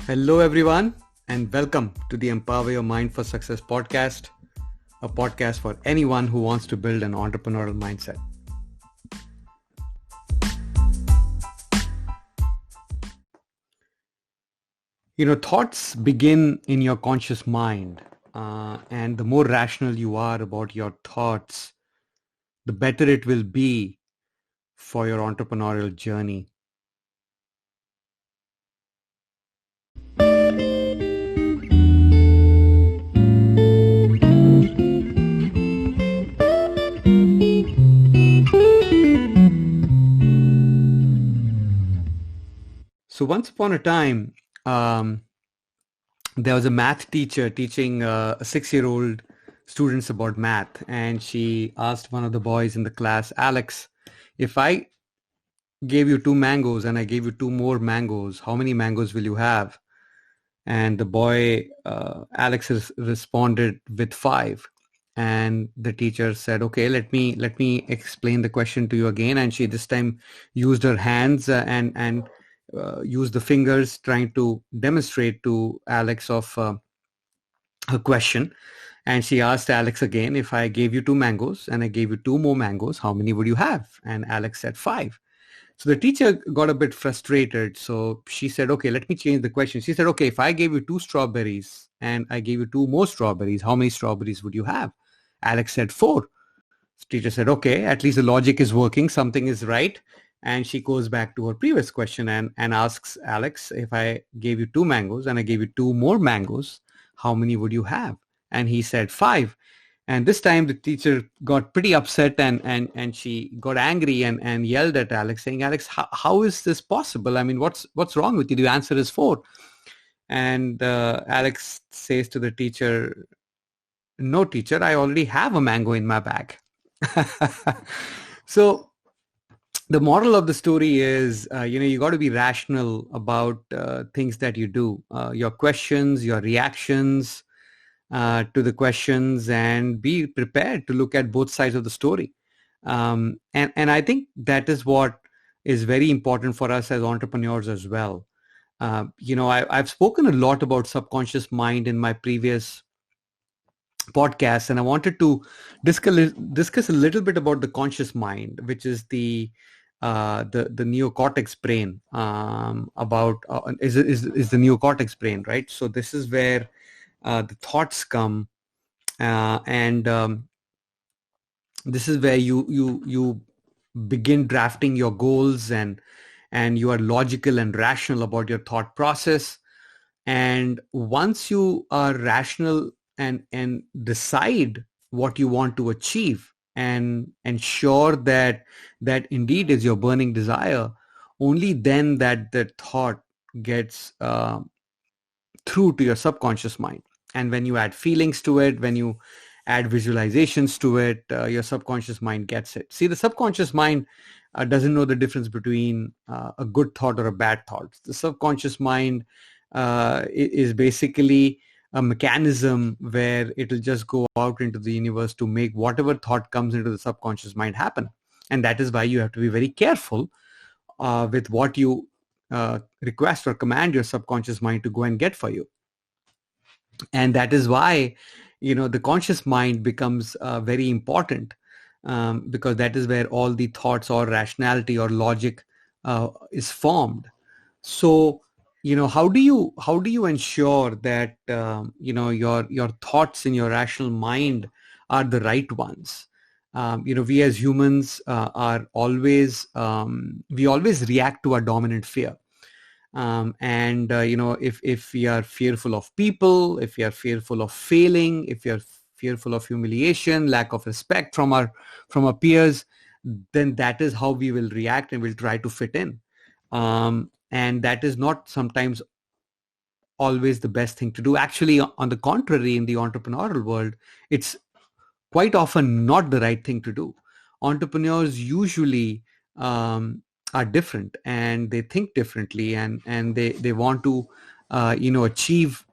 Hello, everyone, and welcome to the Empower Your Mind for Success podcast, a podcast for anyone who wants to build an entrepreneurial mindset. Thoughts begin in your conscious mind, and the more rational you are about your thoughts, the better it will be for your entrepreneurial journey. So once upon a time, um, there was a math teacher teaching a 6-year-old students about math, and she asked one of the boys in the class, Alex, if I gave you 2 mangoes and I gave you 2 more mangoes, how many mangoes will you have? And the boy, Alex, responded with 5. And the teacher said, okay, let me explain the question to you again. And she this time used her hands and used the fingers, trying to demonstrate to Alex of her question. And she asked Alex again, if I gave you 2 mangoes and I gave you 2 more mangoes, how many would you have? And Alex said 5. So the teacher got a bit frustrated. So she said, okay, let me change the question. She said, okay, if I gave you 2 strawberries and I gave you 2 more strawberries, how many strawberries would you have? Alex said 4. The teacher said, okay, at least the logic is working. Something is right. And she goes back to her previous question and asks Alex, if I gave you 2 mangoes and I gave you 2 more mangoes, how many would you have? And he said 5. And this time the teacher got pretty upset and she got angry and yelled at Alex, saying, Alex, how is this possible? I mean, what's wrong with you? The answer is 4. And Alex says to the teacher, no, teacher, I already have a mango in my bag. So the moral of the story is, you got to be rational about things that you do, your questions, your reactions, to the questions, and be prepared to look at both sides of the story. And I think that is what is very important for us as entrepreneurs as well. I've spoken a lot about subconscious mind in my previous podcasts, and I wanted to discuss a little bit about the conscious mind, which is the neocortex brain. About is the neocortex brain, right? So this is where the thoughts come, and this is where you begin drafting your goals, and you are logical and rational about your thought process. And once you are rational and decide what you want to achieve and ensure that indeed is your burning desire, only then that thought gets through to your subconscious mind. And when you add feelings to it, when you add visualizations to it, your subconscious mind gets it. See, the subconscious mind doesn't know the difference between a good thought or a bad thought. The subconscious mind is basically a mechanism where it'll just go out into the universe to make whatever thought comes into the subconscious mind happen. And that is why you have to be very careful with what you request or command your subconscious mind to go and get for you. And that is why the conscious mind becomes very important, because that is where all the thoughts or rationality or logic is formed. So how do you ensure that your thoughts in your rational mind are the right ones? We as humans are always we always react to our dominant fear. And if we are fearful of people, if we are fearful of failing, if we are fearful of humiliation, lack of respect from our peers, then that is how we will react and will try to fit in. And that is not sometimes always the best thing to do. Actually, on the contrary, in the entrepreneurial world, it's quite often not the right thing to do. Entrepreneurs usually are different, and they think differently, and they want to achieve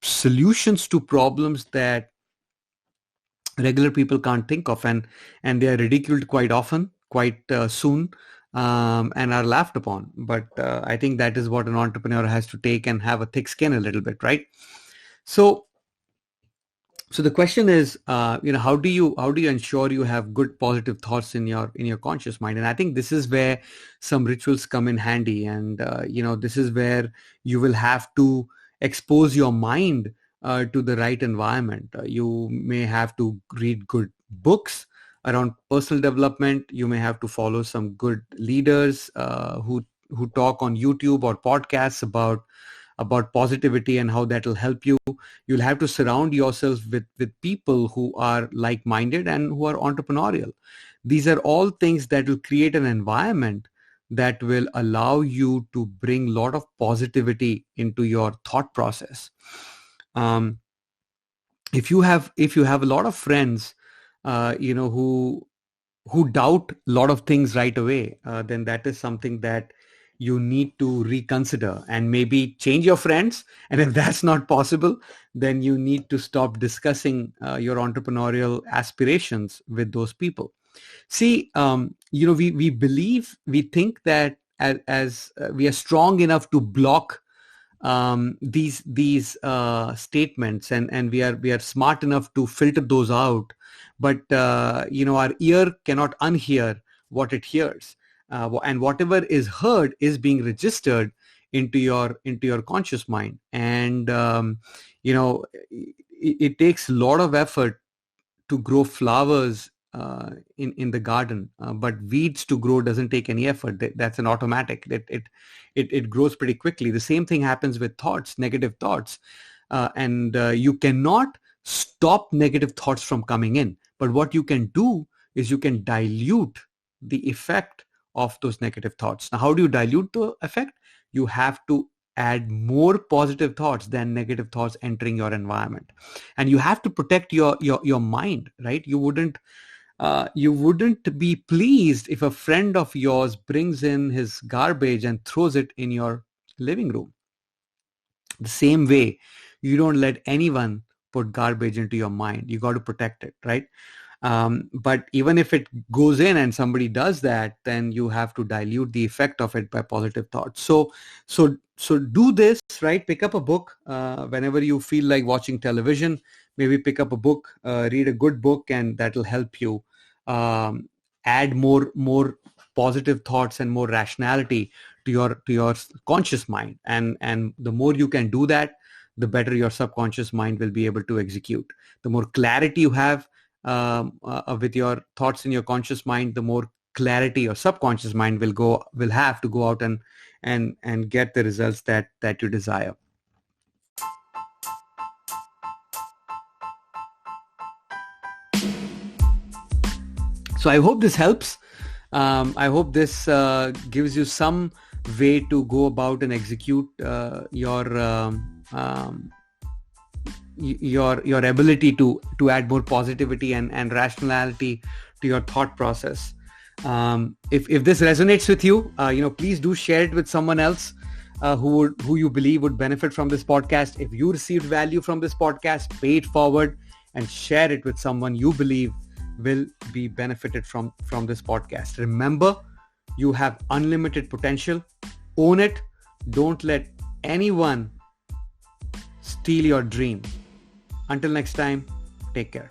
solutions to problems that regular people can't think of, and they are ridiculed quite often, quite soon, and are laughed upon. But I think that is what an entrepreneur has to take and have a thick skin a little bit, right? So the question is, how do you ensure you have good positive thoughts in your conscious mind? And I think this is where some rituals come in handy. And this is where you will have to expose your mind to the right environment. You may have to read good books around personal development. You may have to follow some good leaders who talk on YouTube or podcasts about positivity and how that will help you. You'll have to surround yourself with people who are like-minded and who are entrepreneurial. These are all things that will create an environment that will allow you to bring a lot of positivity into your thought process. Um, if you have a lot of friends, who doubt a lot of things right away, then that is something that you need to reconsider and maybe change your friends. And if that's not possible, then you need to stop discussing your entrepreneurial aspirations with those people. See, we think that as we are strong enough to block these statements, and we are smart enough to filter those out, but our ear cannot unhear what it hears, and whatever is heard is being registered into your conscious mind. And it takes a lot of effort to grow flowers in the garden, but weeds to grow doesn't take any effort. That's an automatic. It grows pretty quickly. The same thing happens with thoughts, negative thoughts, and you cannot stop negative thoughts from coming in. But what you can do is you can dilute the effect of those negative thoughts. Now, how do you dilute the effect? You have to add more positive thoughts than negative thoughts entering your environment, and you have to protect your mind, right? You wouldn't be pleased if a friend of yours brings in his garbage and throws it in your living room. The same way, you don't let anyone put garbage into your mind. You got to protect it, right? But even if it goes in and somebody does that, then you have to dilute the effect of it by positive thoughts. So do this, right? Pick up a book whenever you feel like watching television. Maybe pick up a book, read a good book, and that'll help you add more positive thoughts and more rationality to your conscious mind. And the more you can do that, the better your subconscious mind will be able to execute. The more clarity you have with your thoughts in your conscious mind, the more clarity your subconscious mind will have to go out and get the results that you desire. So I hope this helps. I hope this gives you some way to go about and execute your ability to add more positivity and rationality to your thought process. If this resonates with you, please do share it with someone else who you believe would benefit from this podcast. If you received value from this podcast, pay it forward and share it with someone you believe will be benefited from this podcast. Remember, you have unlimited potential. Own it. Don't let anyone steal your dream. Until next time, take care.